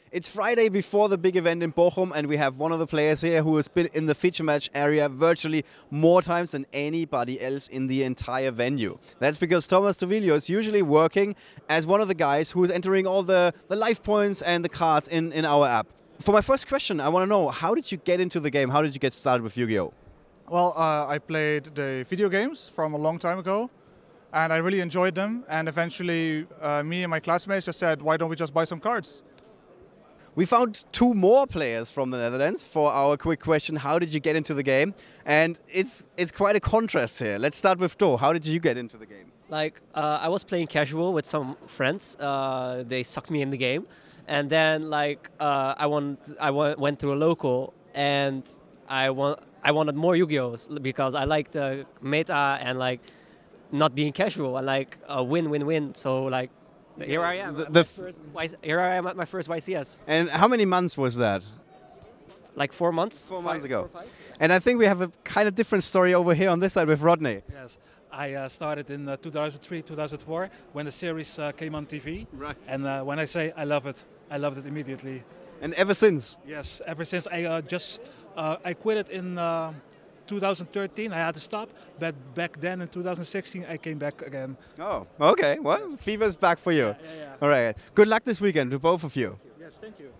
It's Friday before the big event in Bochum, and we have one of the players here who has been in the feature match area virtually more times than anybody else in the entire venue. That's because Thomas Tovillo is usually working as one of the guys who is entering all the life points and the cards in our app. For my first question, I want to know, how did you get into the game? How did you get started with Yu-Gi-Oh? Well, I played the video games from a long time ago, and I really enjoyed them. And eventually, me and my classmates just said, why don't we just buy some cards? We found two more players from the Netherlands for our quick question, how did you get into the game? And it's quite a contrast here. Let's start with Do. How did you get into the game? I was playing casual with some friends. They sucked me in the game. And then I went to a local, and I wanted more Yu-Gi-Ohs because I like the meta and not being casual. I like a win-win-win. So here I am. Here I am at my first YCS. And how many months was that? 4 months. 4 months ago. And I think we have a kind of different story over here on this side with Rodney. Yes, I started in 2003, 2004 when the series came on TV. Right. And when I say I loved it immediately. And ever since? Yes, ever since. I quit it in 2013. I had to stop, but back then in 2016 I came back again. Oh, okay. Well, fever's back for you. Yeah. All right. Good luck this weekend to both of you. Yes, thank you.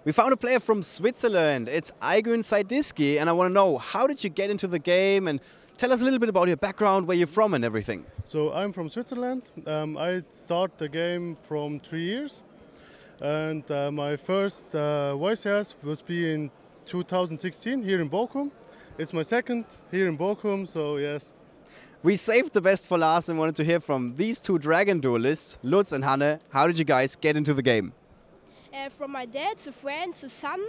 We found a player from Switzerland. It's Aygun Saidiski, and I want to know, how did you get into the game? And tell us a little bit about your background, where you're from and everything. So I'm from Switzerland. I start the game from 3 years. And my first YCS was in 2016 here in Bochum. It's my second here in Bochum, so yes. We saved the best for last and wanted to hear from these two dragon duelists, Lutz and Hanne. How did you guys get into the game? From my dad, a friend, a son,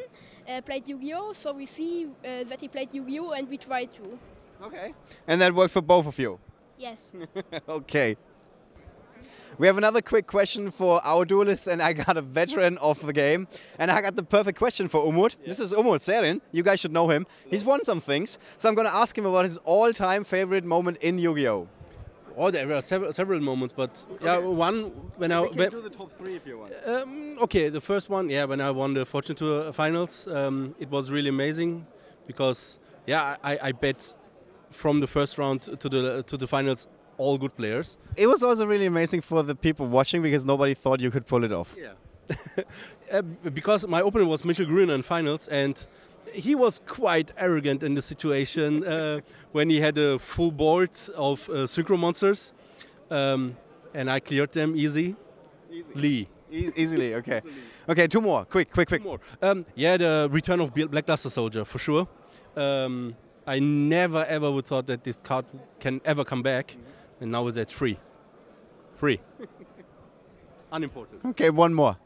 played Yu-Gi-Oh! So we see that he played Yu-Gi-Oh! And we tried to. Okay. And that worked for both of you? Yes. Okay. We have another quick question for our duelists, and I got a veteran of the game. And I got the perfect question for Umut. Yeah. This is Umut Serin. You guys should know him. He's won some things. So I'm going to ask him about his all-time favorite moment in Yu-Gi-Oh! Oh, there were several moments, but okay. Yeah, one when we can do the top three if you want. Okay, the first one, yeah, when I won the Fortune Tour finals, it was really amazing because, yeah, I bet from the first round to the finals all good players. It was also really amazing for the people watching because nobody thought you could pull it off. Yeah, because my opponent was Michel Gruner in finals, and he was quite arrogant in the situation when he had a full board of synchro monsters, and I cleared them easily. Easily, okay. Okay, two more. Quick. Two more. Yeah, the return of Black Luster Soldier, for sure. I never ever would thought that this card can ever come back, and now it's at free. Unimportant. Okay, one more.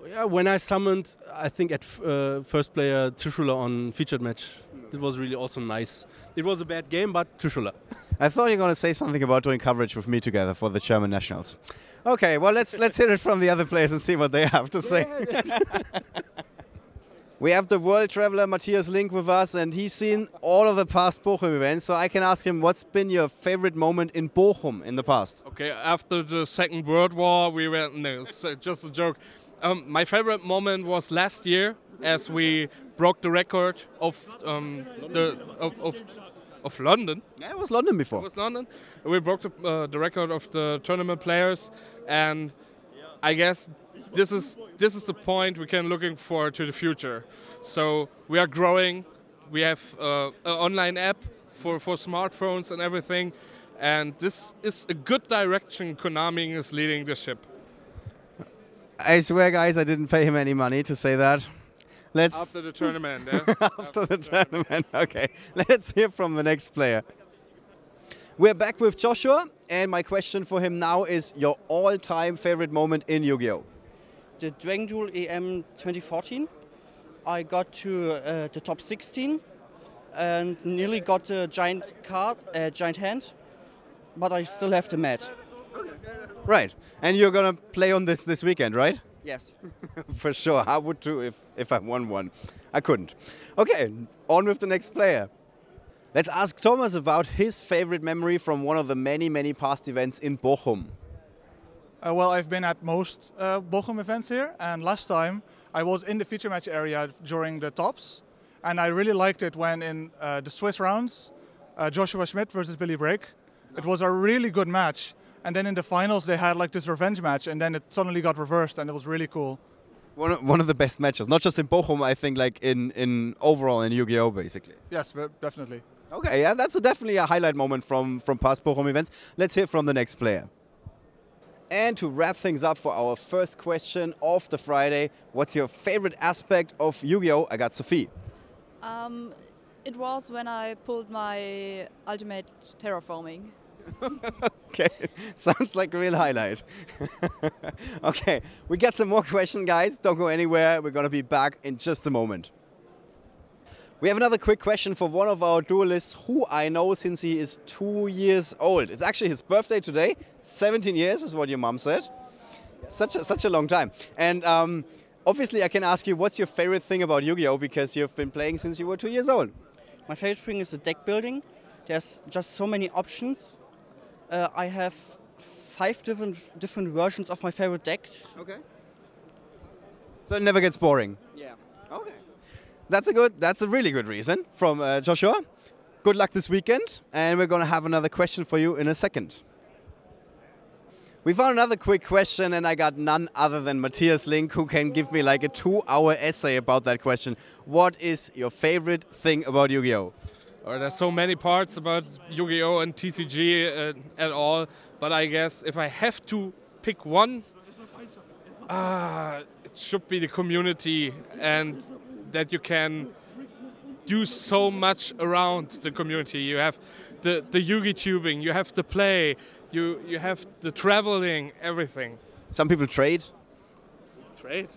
Yeah, when I summoned, I think at first player Trishula on featured match, it was really also nice. It was a bad game, but Trishula. I thought you were going to say something about doing coverage with me together for the German nationals. Okay, well let's hear it from the other players and see what they have to say. We have the world traveler Matthias Link with us, and he's seen all of the past Bochum events, so I can ask him, what's been your favorite moment in Bochum in the past? Okay, after the Second World War, we went, no, it's just a joke. My favorite moment was last year, as we broke the record of London. Yeah, it was London before. It was London. We broke the record of the tournament players, and I guess this is the point we can looking forward to the future. So we are growing. We have an online app for smartphones and everything, and this is a good direction Konami is leading the ship. I swear, guys, I didn't pay him any money to say that. After the tournament, yeah? After the tournament, okay. Let's hear from the next player. We're back with Joshua, and my question for him now is your all-time favorite moment in Yu-Gi-Oh! The Dragon Duel EM 2014. I got to the top 16 and nearly got a giant hand, but I still have the mat. Right, and you're gonna play on this weekend, right? Yes. For sure, I would too if I won one. I couldn't. Okay, on with the next player. Let's ask Thomas about his favorite memory from one of the many past events in Bochum. Well, I've been at most Bochum events here, and last time I was in the feature match area during the tops, and I really liked it when in the Swiss rounds, Joshua Schmidt versus Billy Brake. It was a really good match, and then in the finals they had like this revenge match, and then it suddenly got reversed, and it was really cool. One of the best matches, not just in Bochum, I think, like in overall in Yu-Gi-Oh, basically. Yes, definitely. Okay, yeah, that's definitely a highlight moment from past Bochum events. Let's hear from the next player. And to wrap things up for our first question of the Friday, what's your favorite aspect of Yu-Gi-Oh? I got Sophie. It was when I pulled my ultimate terraforming. Okay, sounds like a real highlight. Okay, we got some more questions, guys. Don't go anywhere. We're going to be back in just a moment. We have another quick question for one of our duelists who I know since he is 2 years old. It's actually his birthday today. 17 years is what your mom said. Such a long time. And obviously I can ask you, what's your favorite thing about Yu-Gi-Oh? Because you've been playing since you were 2 years old. My favorite thing is the deck building. There's just so many options. I have 5 different versions of my favorite deck. Okay. So it never gets boring. Yeah. Okay. That's a really good reason from Joshua. Good luck this weekend, and we're going to have another question for you in a second. We found another quick question, and I got none other than Matthias Link, who can give me like a 2-hour essay about that question. What is your favorite thing about Yu-Gi-Oh? There's so many parts about Yu-Gi-Oh! And TCG at all, but I guess if I have to pick one, it should be the community, and that you can do so much around the community. You have the Yugi tubing, you have the play, you have the traveling, everything. Some people trade. Trade?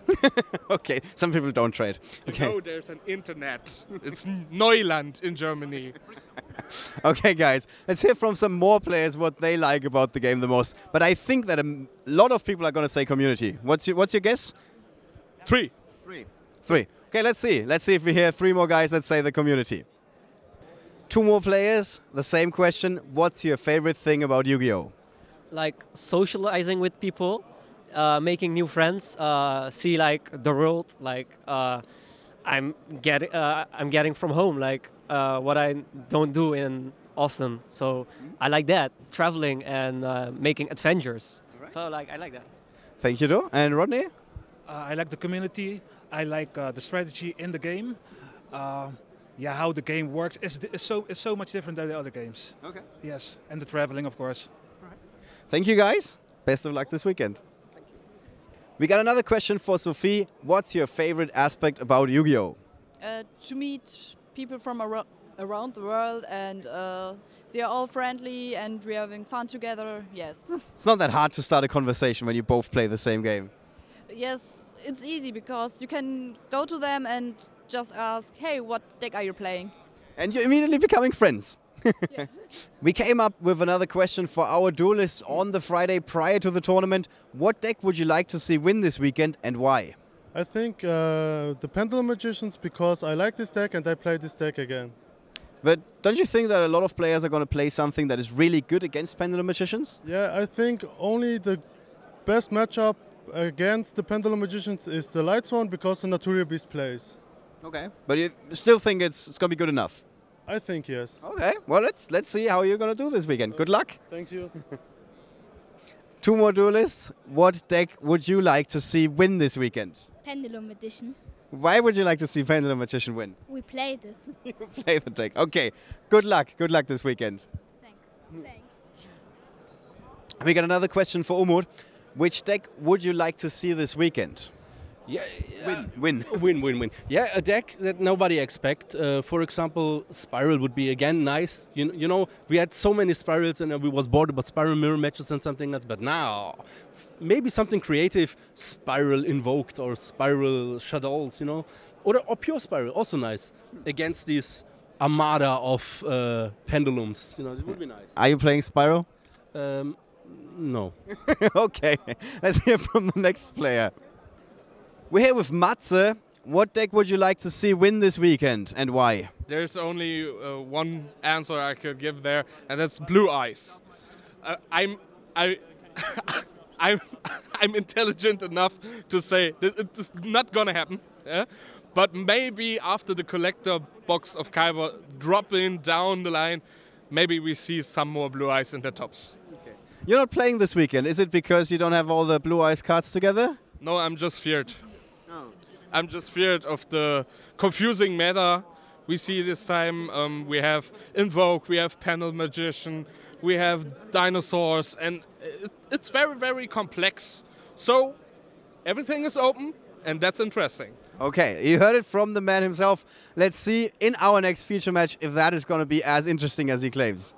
Okay, some people don't trade. Okay. You know there's an internet. It's Neuland in Germany. Okay, guys, let's hear from some more players what they like about the game the most. But I think that a lot of people are going to say community. What's your guess? Three. Okay, let's see. Let's see if we hear 3 more guys that say the community. 2 more players, the same question. What's your favorite thing about Yu-Gi-Oh? Like socializing with people, making new friends, see like the world, like I'm getting from home, like what I don't do in often. So I like that, traveling and making adventures. Right. So like I like that. Thank you, though. And Rodney? I like the community. I like the strategy in the game. Yeah, how the game works is so much different than the other games. Okay. Yes, and the traveling, of course. Right. Thank you, guys. Best of luck this weekend. Thank you. We got another question for Sophie. What's your favorite aspect about Yu-Gi-Oh? To meet people from around the world, and they are all friendly and we're having fun together. Yes. It's not that hard to start a conversation when you both play the same game. Yes, it's easy because you can go to them and just ask, hey, what deck are you playing? And you're immediately becoming friends. Yeah. We came up with another question for our duelists on the Friday prior to the tournament. What deck would you like to see win this weekend and why? I think the Pendulum Magicians, because I like this deck and I play this deck again. But don't you think that a lot of players are going to play something that is really good against Pendulum Magicians? Yeah, I think only the best matchup against the Pendulum Magicians is the Lights one, because the Naturia Beast plays. Okay, but you still think it's going to be good enough? I think yes. Okay, well let's see how you're going to do this weekend. Good luck. Thank you. 2 more duelists. What deck would you like to see win this weekend? Pendulum Edition. Why would you like to see Pendulum Magician win? We played this. You play the deck. Okay, good luck. Good luck this weekend. Thanks. We got another question for Umut. Which deck would you like to see this weekend? Yeah, win. Yeah, a deck that nobody expect. For example, Spiral would be again nice. You know, we had so many Spirals and we was bored about Spiral mirror matches and something else. But now, maybe something creative, Spiral Invoked or Spiral Shadows, you know, or pure Spiral, also nice against this armada of pendulums. You know, it would be nice. Are you playing Spiral? No. Okay, let's hear from the next player. We're here with Matze. What deck would you like to see win this weekend and why? There's only one answer I could give there, and that's Blue Eyes. I I'm intelligent enough to say that it's not gonna happen. Yeah? But maybe after the collector box of Kyber dropping down the line, maybe we see some more blue eyes in the tops. Okay. You're not playing this weekend. Is it because you don't have all the blue eyes cards together? No, I'm just feared. I'm just feared of the confusing meta we see this time. We have Invoke, we have Panel Magician, we have Dinosaurs, and it's very, very complex. So everything is open, and that's interesting. Okay, you heard it from the man himself. Let's see in our next feature match if that is going to be as interesting as he claims.